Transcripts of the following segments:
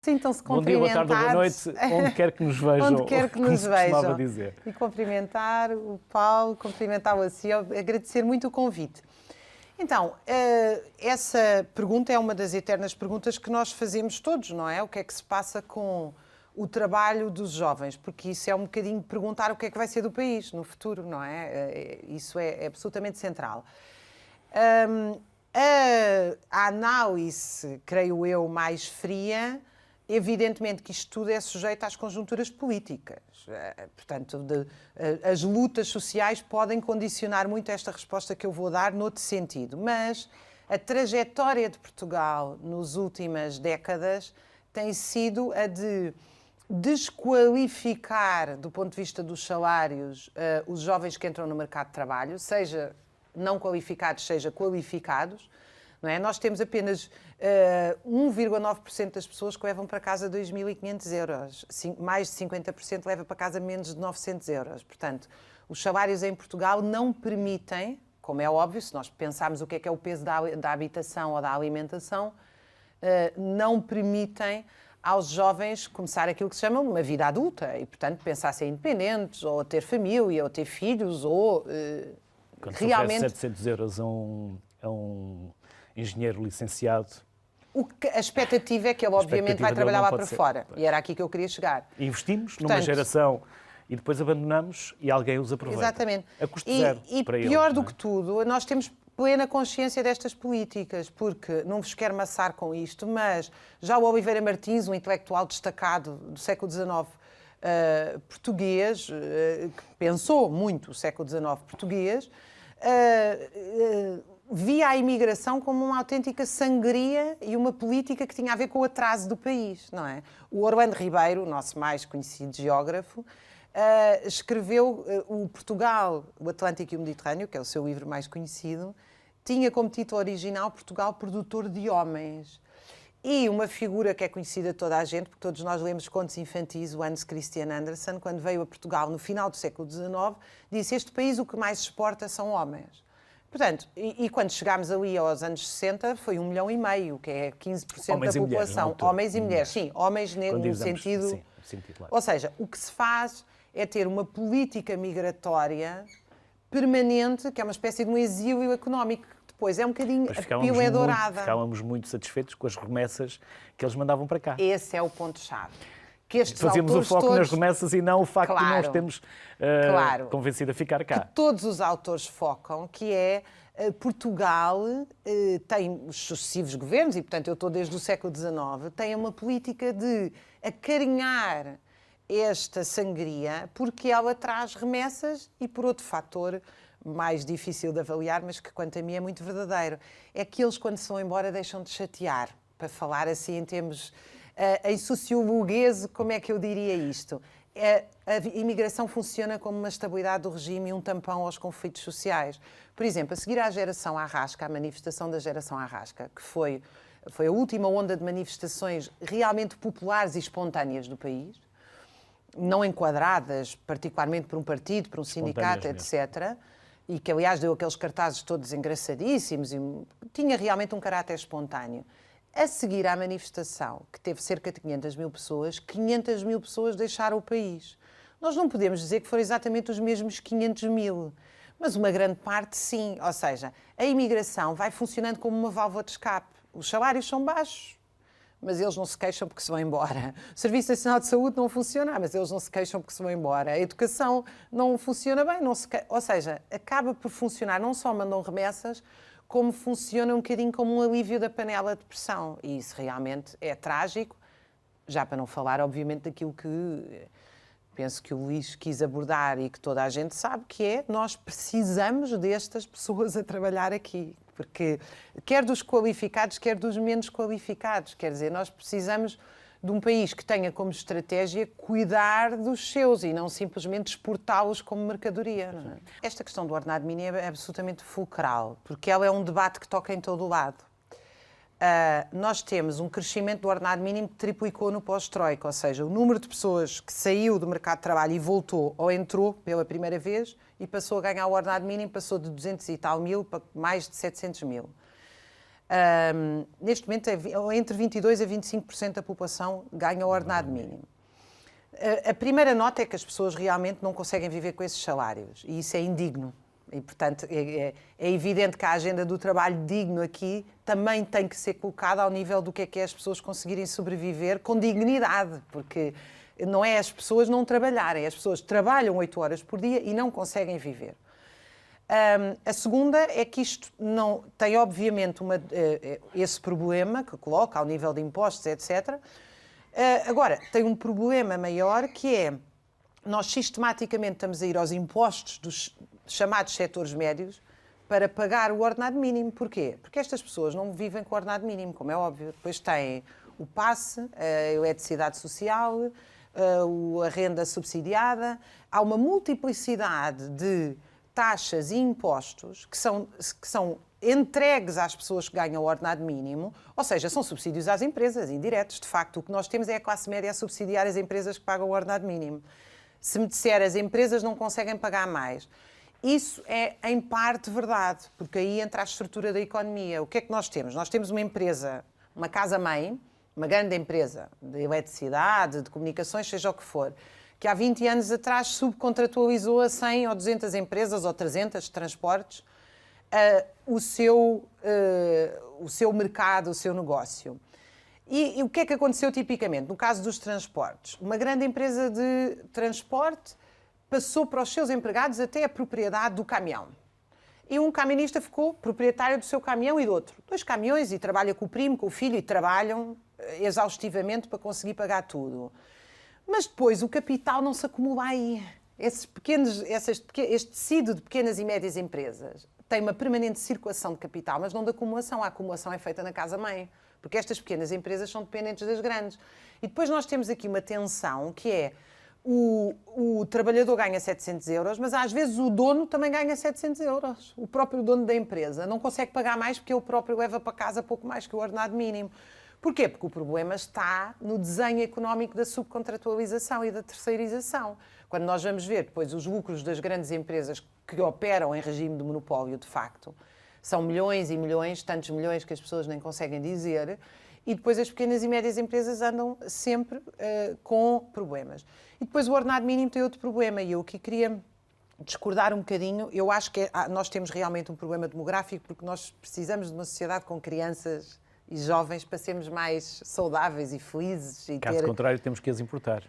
Sintam-se Bom dia, boa tarde, boa noite, onde quer que nos vejam. Onde quer que nos vejam. Dizer. E cumprimentar o Paulo, cumprimentar o Acio, agradecer muito o convite. Então, essa pergunta é uma das eternas perguntas que nós fazemos todos, não é? O que é que se passa com o trabalho dos jovens? Porque isso é um bocadinho perguntar o que é que vai ser do país no futuro, não é? Isso é absolutamente central. A análise, creio eu, mais fria, evidentemente que isto tudo é sujeito às conjunturas políticas. Portanto, as lutas sociais podem condicionar muito esta resposta que eu vou dar noutro sentido. Mas a trajetória de Portugal nas últimas décadas tem sido a de desqualificar, do ponto de vista dos salários, os jovens que entram no mercado de trabalho, seja não qualificados, seja qualificados. Não é? Nós temos apenas 1,9% das pessoas que levam para casa 2.500 euros. Mais de 50% leva para casa menos de 900 euros. Portanto, os salários em Portugal não permitem, como é óbvio, se nós pensarmos o que é o peso da habitação ou da alimentação, não permitem aos jovens começar aquilo que se chama uma vida adulta e, portanto, pensar a ser independentes, ou a ter família, ou a ter filhos, ou quando realmente... 700 euros a um engenheiro licenciado. A expectativa é que ele, obviamente, vai trabalhar lá para fora. E era aqui que eu queria chegar. Investimos numa geração e depois abandonamos e alguém os aproveita. Exatamente. A custo zero para eles. E pior do que tudo, nós temos plena consciência destas políticas, porque não vos quero maçar com isto, mas já o Oliveira Martins, um intelectual destacado do século XIX português, que pensou muito o século XIX português, via a imigração como uma autêntica sangria e uma política que tinha a ver com o atraso do país, não é? O Orlando Ribeiro, o nosso mais conhecido geógrafo, escreveu o Portugal, o Atlântico e o Mediterrâneo, que é o seu livro mais conhecido, tinha como título original Portugal Produtor de Homens. E uma figura que é conhecida de toda a gente, porque todos nós lemos contos infantis, o Hans Christian Andersen, quando veio a Portugal no final do século XIX, disse: este país o que mais exporta são homens. Portanto, e quando chegámos ali aos anos 60, foi 1,5 milhão, que é 15% homens da população. Mulheres, homens e mulheres, sim, homens no sentido... Sim, sentido claro. Ou seja, o que se faz é ter uma política migratória permanente, que é uma espécie de um exílio económico. Depois é um bocadinho, a pílula é dourada. Ficávamos muito satisfeitos com as remessas que eles mandavam para cá. Esse é o ponto-chave. Fazíamos o foco nas remessas e não o facto de nós termos convencido a ficar cá. Que todos os autores focam, que é Portugal tem os sucessivos governos, e portanto eu estou desde o século XIX, tem uma política de acarinhar esta sangria porque ela traz remessas e por outro fator mais difícil de avaliar, mas que quanto a mim é muito verdadeiro, é que eles quando se vão embora deixam de chatear, para falar assim em termos... Em sociologuese, como é que eu diria isto? A imigração funciona como uma estabilidade do regime e um tampão aos conflitos sociais. Por exemplo, a seguir à geração Arrasca, a manifestação da geração Arrasca, que foi a última onda de manifestações realmente populares e espontâneas do país, não enquadradas particularmente por um partido, por um sindicato, etc., e que, aliás, deu aqueles cartazes todos engraçadíssimos e tinha realmente um caráter espontâneo. A seguir à manifestação, que teve cerca de 500 mil pessoas, 500 mil pessoas deixaram o país. Nós não podemos dizer que foram exatamente os mesmos 500 mil, mas uma grande parte sim. Ou seja, a imigração vai funcionando como uma válvula de escape. Os salários são baixos, mas eles não se queixam porque se vão embora. O Serviço Nacional de Saúde não funciona, mas eles não se queixam porque se vão embora. A educação não funciona bem, ou seja, acaba por funcionar, não só mandam remessas, como funciona um bocadinho como um alívio da panela de pressão. E isso realmente é trágico, já para não falar, obviamente, daquilo que penso que o Luís quis abordar e que toda a gente sabe, que é nós precisamos destas pessoas a trabalhar aqui. Porque quer dos qualificados, quer dos menos qualificados. Quer dizer, nós precisamos de um país que tenha como estratégia cuidar dos seus e não simplesmente exportá-los como mercadoria. Não é? Esta questão do ordenado mínimo é absolutamente fulcral, porque ela é um debate que toca em todo o lado. Nós temos um crescimento do ordenado mínimo que triplicou no pós-Troika, ou seja, o número de pessoas que saiu do mercado de trabalho e voltou ou entrou pela primeira vez e passou a ganhar o ordenado mínimo, passou de 200 e tal mil para mais de 700 mil. Neste momento, entre 22% a 25% da população ganha o ordenado mínimo. A primeira nota é que as pessoas realmente não conseguem viver com esses salários. E isso é indigno. E, portanto, é evidente que a agenda do trabalho digno aqui também tem que ser colocada ao nível do que é as pessoas conseguirem sobreviver com dignidade. Porque não é as pessoas não trabalharem, as pessoas trabalham 8 horas por dia e não conseguem viver. A segunda é que isto não tem, obviamente, esse problema que coloca ao nível de impostos, etc. Agora, tem um problema maior que é nós sistematicamente estamos a ir aos impostos dos chamados setores médios para pagar o ordenado mínimo. Porquê? Porque estas pessoas não vivem com o ordenado mínimo, como é óbvio. Depois têm o passe, a eletricidade social, a renda subsidiada. Há uma multiplicidade de taxas e impostos que são entregues às pessoas que ganham o ordenado mínimo, ou seja, são subsídios às empresas, indiretos. De facto, o que nós temos é a classe média a subsidiar as empresas que pagam o ordenado mínimo. Se me disser as empresas não conseguem pagar mais, isso é, em parte, verdade, porque aí entra a estrutura da economia. O que é que nós temos? Nós temos uma empresa, uma casa-mãe, uma grande empresa de eletricidade, de comunicações, seja o que for, que há 20 anos atrás subcontratualizou a 100 ou 200 empresas ou 300 de transportes o seu mercado, o seu negócio. E o que é que aconteceu tipicamente? No caso dos transportes, uma grande empresa de transporte passou para os seus empregados até a propriedade do caminhão. E um camionista ficou proprietário do seu caminhão e do outro. 2 caminhões e trabalha com o primo, com o filho e trabalham exaustivamente para conseguir pagar tudo. Mas depois o capital não se acumula aí. Este tecido de pequenas e médias empresas tem uma permanente circulação de capital, mas não de acumulação. A acumulação é feita na casa-mãe, porque estas pequenas empresas são dependentes das grandes. E depois nós temos aqui uma tensão que é o trabalhador ganha 700 euros, mas às vezes o dono também ganha 700 euros. O próprio dono da empresa não consegue pagar mais porque ele próprio leva para casa pouco mais que o ordenado mínimo. Porquê? Porque o problema está no desenho económico da subcontratualização e da terceirização. Quando nós vamos ver depois os lucros das grandes empresas que operam em regime de monopólio, de facto, são milhões e milhões, tantos milhões que as pessoas nem conseguem dizer, e depois as pequenas e médias empresas andam sempre com problemas. E depois o ordenado mínimo tem outro problema, e eu aqui queria discordar um bocadinho. Eu acho que nós temos realmente um problema demográfico, porque nós precisamos de uma sociedade com crianças e jovens para sermos mais saudáveis e felizes. Caso contrário, temos que as importar.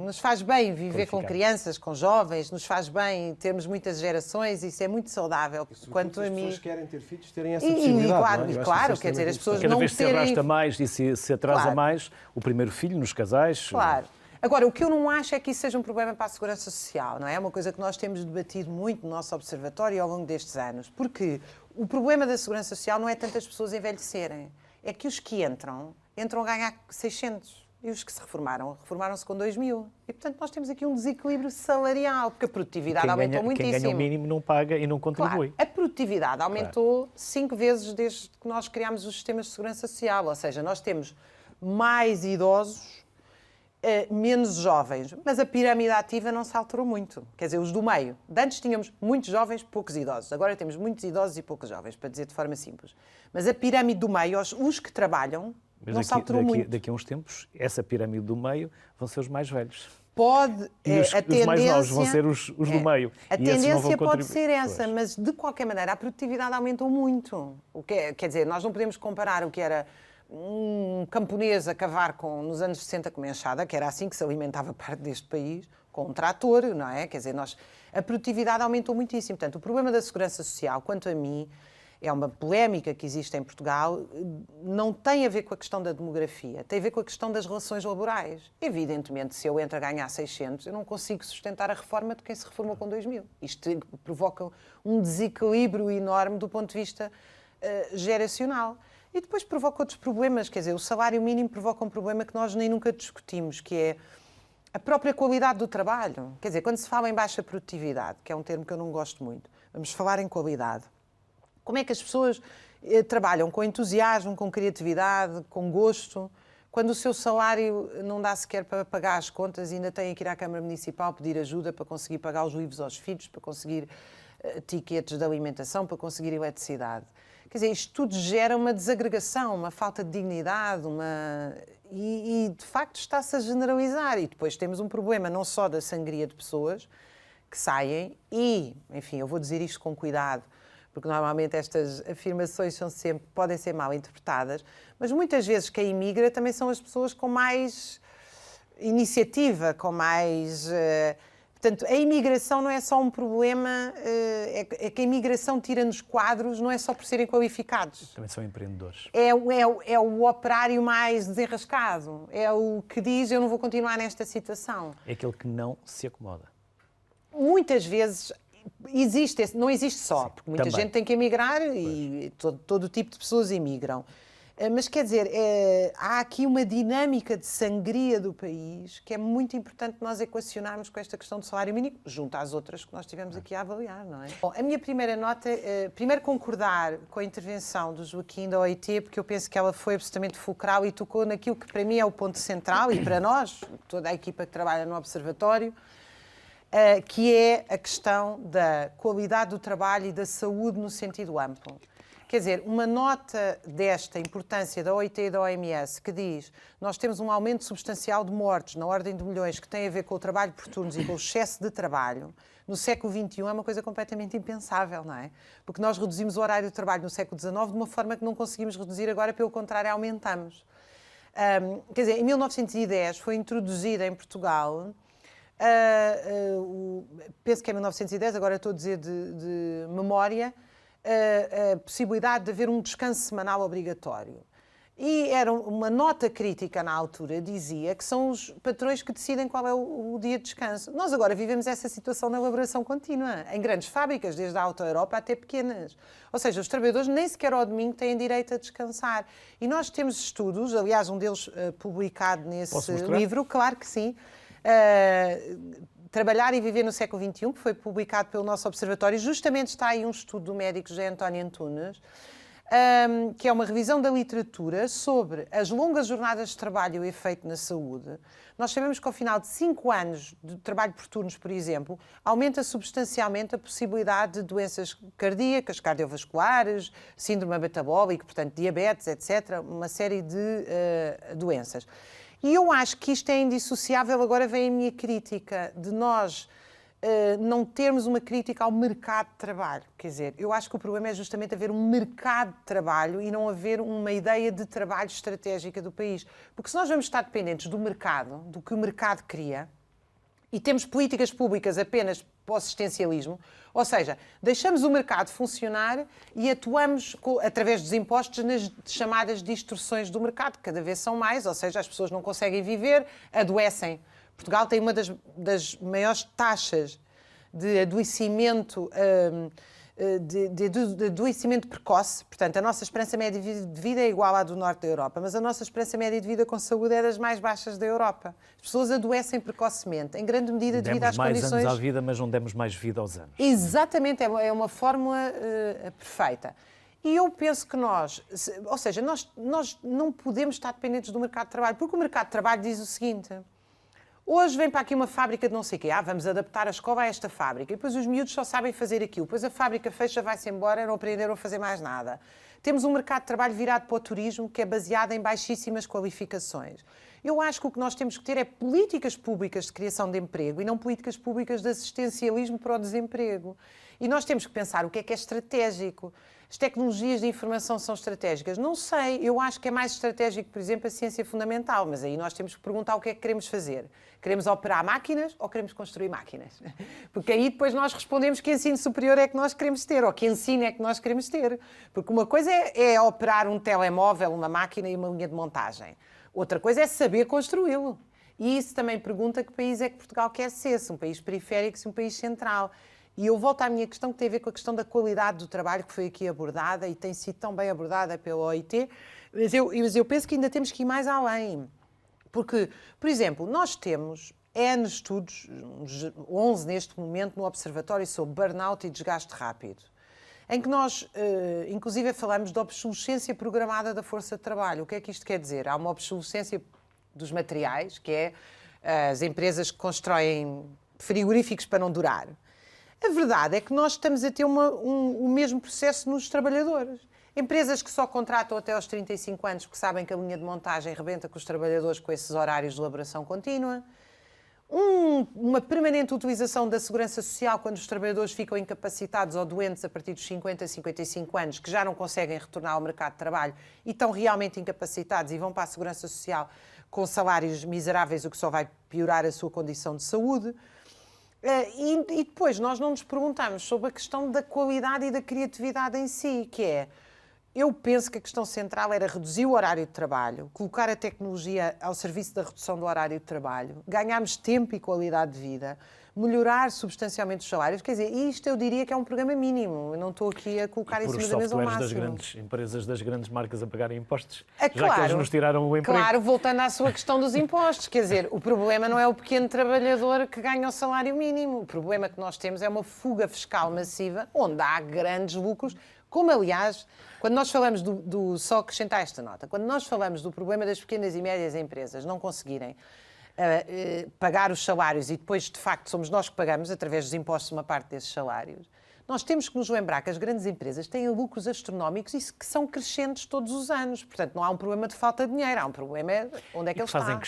Nos faz bem viver com crianças, com jovens, nos faz bem termos muitas gerações, isso é muito saudável. Quanto a mim, as pessoas querem ter filhos, terem essa possibilidade. Claro, quer dizer, as pessoas cada não vez se arrasta mais e se atrasa mais o primeiro filho nos casais. Claro. Agora, o que eu não acho é que isso seja um problema para a segurança social, não é? É uma coisa que nós temos debatido muito no nosso observatório ao longo destes anos, porque o problema da segurança social não é tanto as pessoas envelhecerem, é que os que entram a ganhar 600 e os que se reformaram-se com 2.000. E, portanto, nós temos aqui um desequilíbrio salarial, porque a produtividade aumentou muitíssimo. Quem ganha o mínimo não paga e não contribui. Claro, a produtividade aumentou 5 vezes desde que nós criámos os sistemas de segurança social, ou seja, nós temos mais idosos, menos jovens, mas a pirâmide ativa não se alterou muito. Quer dizer, os do meio. De antes tínhamos muitos jovens, poucos idosos. Agora temos muitos idosos e poucos jovens, para dizer de forma simples. Mas a pirâmide do meio, os que trabalham, não se alterou muito. Daqui a uns tempos, essa pirâmide do meio vão ser os mais velhos. Pode, os mais novos vão ser os do meio. A tendência pode ser essa, mas de qualquer maneira a produtividade aumentou muito. Quer dizer, nós não podemos comparar o que era um camponês a cavar nos anos 60 com uma enxada, que era assim que se alimentava parte deste país, com um trator, não é? Quer dizer, a produtividade aumentou muitíssimo. Portanto, o problema da segurança social, quanto a mim, é uma polémica que existe em Portugal, não tem a ver com a questão da demografia, tem a ver com a questão das relações laborais. Evidentemente, se eu entro a ganhar 600, eu não consigo sustentar a reforma de quem se reformou com 2.000. Isto provoca um desequilíbrio enorme do ponto de vista geracional. E depois provoca outros problemas, quer dizer, o salário mínimo provoca um problema que nós nem nunca discutimos, que é a própria qualidade do trabalho. Quer dizer, quando se fala em baixa produtividade, que é um termo que eu não gosto muito, vamos falar em qualidade. Como é que as pessoas trabalham com entusiasmo, com criatividade, com gosto, quando o seu salário não dá sequer para pagar as contas e ainda têm que ir à Câmara Municipal pedir ajuda para conseguir pagar os livros aos filhos, para conseguir tickets de alimentação para conseguir eletricidade. Quer dizer, isto tudo gera uma desagregação, uma falta de dignidade, e de facto está-se a generalizar. E depois temos um problema não só da sangria de pessoas que saem e, enfim, eu vou dizer isto com cuidado, porque normalmente estas afirmações podem ser mal interpretadas, mas muitas vezes quem imigra também são as pessoas com mais iniciativa, com mais... Portanto, a imigração não é só um problema, é que a imigração tira-nos quadros, não é só por serem qualificados. Também são empreendedores. É o operário mais desenrascado, é o que diz eu não vou continuar nesta situação. É aquele que não se acomoda. Muitas vezes não existe só, porque muita gente tem que emigrar e todo tipo de pessoas imigram. Mas, quer dizer, há aqui uma dinâmica de sangria do país que é muito importante nós equacionarmos com esta questão do salário mínimo, junto às outras que nós tivemos aqui a avaliar, não é? Bom, a minha primeira nota é, primeiro, concordar com a intervenção do Joaquim da OIT, porque eu penso que ela foi absolutamente fulcral e tocou naquilo que para mim é o ponto central, e para nós, toda a equipa que trabalha no Observatório, que é a questão da qualidade do trabalho e da saúde no sentido amplo. Quer dizer, uma nota desta importância da OIT e da OMS que diz nós temos um aumento substancial de mortes na ordem de milhões que tem a ver com o trabalho por turnos e com o excesso de trabalho, no século XXI é uma coisa completamente impensável, não é? Porque nós reduzimos o horário de trabalho no século XIX de uma forma que não conseguimos reduzir agora, pelo contrário, aumentamos. Quer dizer, em 1910 foi introduzida em Portugal, penso que é 1910, agora estou a dizer de memória, a possibilidade de haver um descanso semanal obrigatório. E era uma nota crítica na altura, dizia que são os patrões que decidem qual é o dia de descanso. Nós agora vivemos essa situação na elaboração contínua, em grandes fábricas, desde a Alta Europa até pequenas. Ou seja, os trabalhadores nem sequer ao domingo têm direito a descansar. E nós temos estudos, aliás, um deles publicado nesse livro, claro que sim, Trabalhar e Viver no Século XXI, que foi publicado pelo nosso Observatório. Justamente está aí um estudo do médico José António Antunes, que é uma revisão da literatura sobre as longas jornadas de trabalho e o efeito na saúde. Nós sabemos que ao final de 5 anos de trabalho por turnos, por exemplo, aumenta substancialmente a possibilidade de doenças cardíacas, cardiovasculares, síndrome metabólica, portanto diabetes, etc., uma série de doenças. E eu acho que isto é indissociável, agora vem a minha crítica, de nós não termos uma crítica ao mercado de trabalho. Quer dizer, eu acho que o problema é justamente haver um mercado de trabalho e não haver uma ideia de trabalho estratégica do país. Porque se nós vamos estar dependentes do mercado, do que o mercado cria, e temos políticas públicas apenas para o assistencialismo, ou seja, deixamos o mercado funcionar e atuamos através dos impostos nas chamadas distorções do mercado, que cada vez são mais, ou seja, as pessoas não conseguem viver, adoecem. Portugal tem uma das maiores taxas de adoecimento, de adoecimento precoce. Portanto, a nossa esperança média de vida é igual à do norte da Europa, mas a nossa esperança média de vida com saúde é das mais baixas da Europa. As pessoas adoecem precocemente, em grande medida devido às condições... Demos mais anos à vida, mas não demos mais vida aos anos. Exatamente, é uma fórmula perfeita. E eu penso que nós não podemos estar dependentes do mercado de trabalho, porque o mercado de trabalho diz o seguinte: hoje vem para aqui uma fábrica de não sei o quê, vamos adaptar a escola a esta fábrica, e depois os miúdos só sabem fazer aquilo, depois a fábrica fecha, vai-se embora, não aprenderam a fazer mais nada. Temos um mercado de trabalho virado para o turismo, que é baseado em baixíssimas qualificações. Eu acho que o que nós temos que ter é políticas públicas de criação de emprego e não políticas públicas de assistencialismo para o desemprego. E nós temos que pensar o que é estratégico. As tecnologias de informação são estratégicas? Não sei. Eu acho que é mais estratégico, por exemplo, a ciência fundamental. Mas aí nós temos que perguntar o que é que queremos fazer. Queremos operar máquinas ou queremos construir máquinas? Porque aí depois nós respondemos que ensino superior é que nós queremos ter ou que ensino é que nós queremos ter. Porque uma coisa é operar um telemóvel, uma máquina e uma linha de montagem. Outra coisa é saber construí-lo. E isso também pergunta que país é que Portugal quer ser, se um país periférico, se um país central. E eu volto à minha questão, que tem a ver com a questão da qualidade do trabalho, que foi aqui abordada e tem sido tão bem abordada pela OIT, mas eu penso que ainda temos que ir mais além. Porque, por exemplo, nós temos N estudos, uns 11 neste momento, no Observatório sobre burnout e desgaste rápido, em que nós, inclusive, falamos de obsolescência programada da força de trabalho. O que é que isto quer dizer? Há uma obsolescência dos materiais, que é as empresas que constroem frigoríficos para não durar. A verdade é que nós estamos a ter o mesmo processo nos trabalhadores. Empresas que só contratam até aos 35 anos porque sabem que a linha de montagem rebenta com os trabalhadores com esses horários de elaboração contínua. Uma permanente utilização da segurança social quando os trabalhadores ficam incapacitados ou doentes a partir dos 50, 55 anos, que já não conseguem retornar ao mercado de trabalho e estão realmente incapacitados e vão para a segurança social com salários miseráveis, o que só vai piorar a sua condição de saúde. E depois nós não nos perguntamos sobre a questão da qualidade e da criatividade em si, que é... Eu penso que a questão central era reduzir o horário de trabalho, colocar a tecnologia ao serviço da redução do horário de trabalho, ganharmos tempo e qualidade de vida, melhorar substancialmente os salários. Quer dizer, isto eu diria que é um programa mínimo. Eu não estou aqui a colocar em cima da mesa ao máximo. Das grandes empresas, das grandes marcas a pagarem impostos, claro, já que eles nos tiraram o emprego. Claro, voltando à sua questão dos impostos. Quer dizer, o problema não é o pequeno trabalhador que ganha o salário mínimo. O problema que nós temos é uma fuga fiscal massiva, onde há grandes lucros, como, aliás, quando nós falamos só acrescentar esta nota, quando nós falamos do problema das pequenas e médias empresas não conseguirem pagar os salários e depois, de facto, somos nós que pagamos, através dos impostos, uma parte desses salários, nós temos que nos lembrar que as grandes empresas têm lucros astronómicos e que são crescentes todos os anos. Portanto, não há um problema de falta de dinheiro, há um problema onde é que ele está.